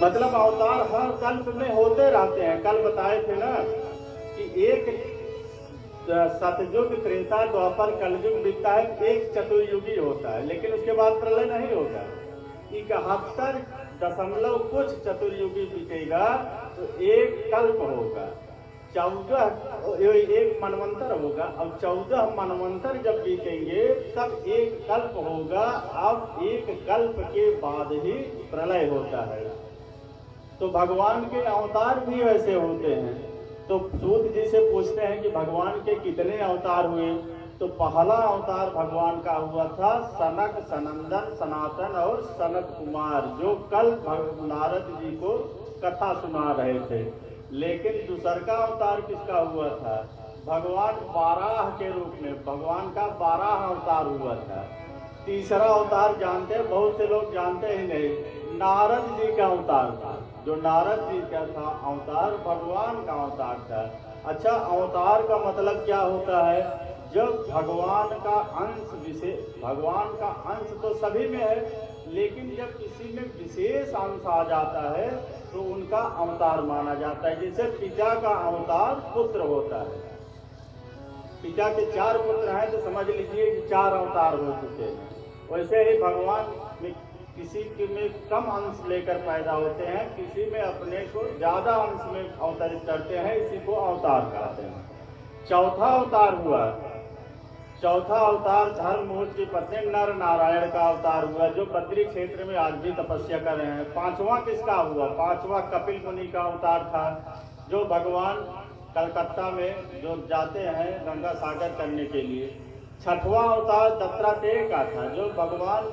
मतलब अवतार हर कल्प में होते रहते हैं। कल बताए थे ना कि एक सतयुग, त्रेता, द्वापर, कलयुग बीतता है, एक चतुर्युगी होता है, लेकिन उसके बाद प्रलय नहीं होगा। 71 कुछ चतुर्युगी बीतेगा तो एक कल्प होगा, 14 एक मनवंतर होगा। अब 14 मनवंतर जब बीतेंगे तब एक कल्प होगा। अब एक कल्प के बाद ही प्रलय होता है। तो भगवान के अवतार भी वैसे होते हैं। तो सूत जी से पूछते हैं कि भगवान के कितने अवतार हुए। तो पहला अवतार भगवान का हुआ था सनक, सनंदन, सनातन और सनत कुमार, जो कल नारद जी को कथा सुना रहे थे। लेकिन दूसरा अवतार किसका हुआ था? भगवान बाराह के रूप में, भगवान का 12 अवतार हुआ था। तीसरा अवतार जानते हैं, बहुत से लोग जानते ही नहीं, नारद जी का अवतार था। जो नारद जी का था अवतार, भगवान का अवतार था। अच्छा, अवतार का मतलब क्या होता है? जब भगवान का अंश विशेष, भगवान का अंश तो सभी में है, लेकिन जब किसी में विशेष अंश आ जाता है तो उनका अवतार माना जाता है। जैसे पिता का अवतार पुत्र होता है। पिता के 4 पुत्र हैं तो समझ लीजिए कि 4 अवतार हो चुके हैं। वैसे ही भगवान में किसी में कम अंश लेकर पैदा होते हैं, किसी में अपने को ज्यादा अंश में अवतरित करते हैं, इसी को अवतार कहते हैं। चौथा अवतार हुआ, चौथा अवतार धर्ममूर्ति की पत्नी नर नारायण का अवतार हुआ, जो बद्री क्षेत्र में आज भी तपस्या कर रहे हैं। पांचवा किसका हुआ? पांचवा कपिल मुनि का अवतार था, जो भगवान कलकत्ता में जो जाते हैं गंगा सागर करने के लिए। छठवां अवतार दत्तात्रेय का था, जो भगवान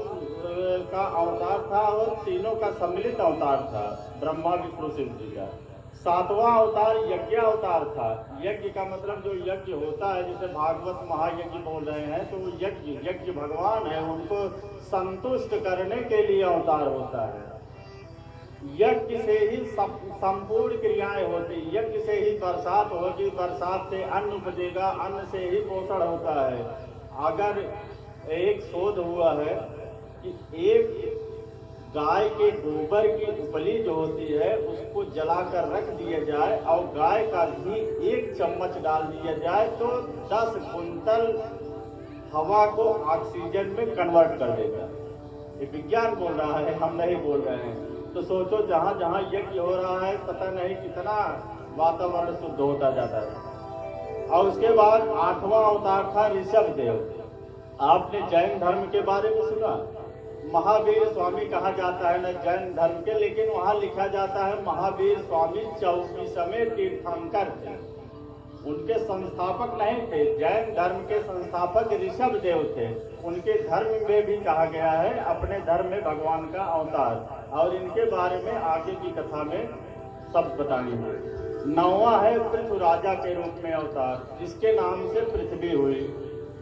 का अवतार था और तीनों का सम्मिलित अवतार था, ब्रह्मा विष्णु शिव जी का। सातवां अवतार यज्ञ अवतार था। यज्ञ का मतलब जो यज्ञ होता है, जैसे भागवत महायज्ञ बोल रहे हैं, तो वो यज्ञ भगवान है, उनको संतुष्ट करने के लिए अवतार होता है। यज्ञ से ही संपूर्ण क्रियाएं होती, यज्ञ से ही बरसात होगी, बरसात से अन्न उपजेगा, अन्न से ही पोषण होता है। अगर एक शोध हुआ है कि एक गाय के गोबर की उपली जो होती है उसको जलाकर रख दिया जाए और गाय का घी 1 चम्मच डाल दिया जाए तो 10 कुंतल हवा को ऑक्सीजन में कन्वर्ट कर देगा। ये विज्ञान बोल रहा है, हम नहीं बोल रहे हैं। तो सोचो, जहाँ जहाँ यज्ञ हो रहा है पता नहीं कितना वातावरण शुद्ध होता जाता है। और उसके बाद 8वां अवतार था ऋषभ देव। आपने जैन धर्म के बारे में सुना? महावीर स्वामी कहा जाता है न जैन धर्म के, लेकिन वहां लिखा जाता है महावीर स्वामी 24वें तीर्थंकर थे। उनके संस्थापक नहीं थे, जैन धर्म के संस्थापक ऋषभ देव थे। उनके धर्म में भी कहा गया है अपने धर्म में भगवान का अवतार, और इनके बारे में आगे की कथा में सब बताएंगे। 9वां है पृथ्वी राजा के रूप में अवतार, जिसके नाम से पृथ्वी हुई।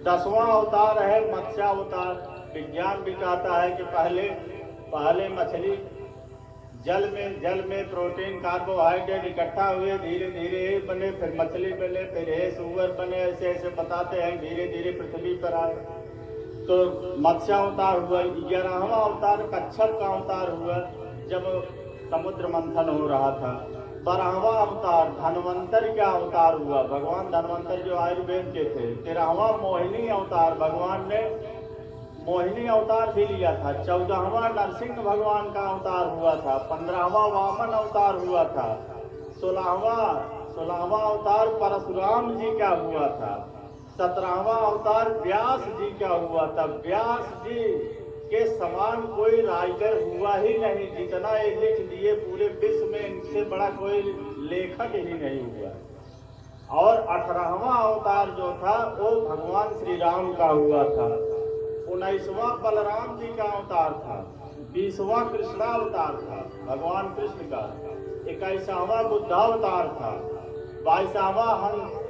10वां अवतार है मत्स्यावतार। विज्ञान भी कहता है कि पहले मछली जल में प्रोटीन कार्बोहाइड्रेट इकट्ठा हुए, धीरे धीरे बने, फिर मछली बने, फिर सुअर बने, ऐसे ऐसे बताते हैं, धीरे धीरे पृथ्वी पर आए। तो मत्स्यावतार हुआ। 11वां अवतार कच्छप का अवतार हुआ, जब समुद्र मंथन हो रहा था। 12वां अवतार धन्वंतरि का अवतार हुआ, भगवान धन्वंतरि जो आयुर्वेद के थे। 13वां मोहिनी अवतार, भगवान ने मोहिनी अवतार भी लिया था। 14वां नरसिंह भगवान का अवतार हुआ था। 15वां वामन अवतार हुआ था। 16वां अवतार परशुराम जी का हुआ था। 17वां अवतार व्यास जी का हुआ था। व्यास जी के समान कोई राइटर हुआ ही नहीं, जितना ये लिख दिए पूरे विश्व में इनसे बड़ा कोई लेखक ही नहीं हुआ। और 18वां अवतार जो था वो भगवान श्री राम का हुआ था। 19वां बलराम जी का अवतार था। 20वां कृष्णावतार था भगवान कृष्ण का। 21वां बुद्धावतार था। 22वां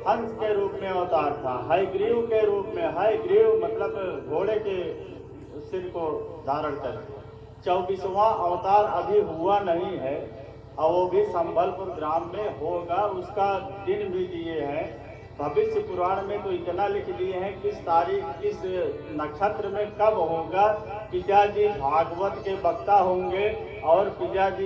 हंस के रूप में अवतार था, हयग्रीव के रूप में। हयग्रीव मतलब घोड़े के सिर को धारण करके। 24वां अवतार अभी हुआ नहीं है और वो भी संबलपुर ग्राम में होगा, उसका दिन भी दिए हैं। भविष्य पुराण में तो इतना लिख दिए हैं किस तारीख किस नक्षत्र में कब होगा। पिताजी भागवत के वक्ता होंगे और पिताजी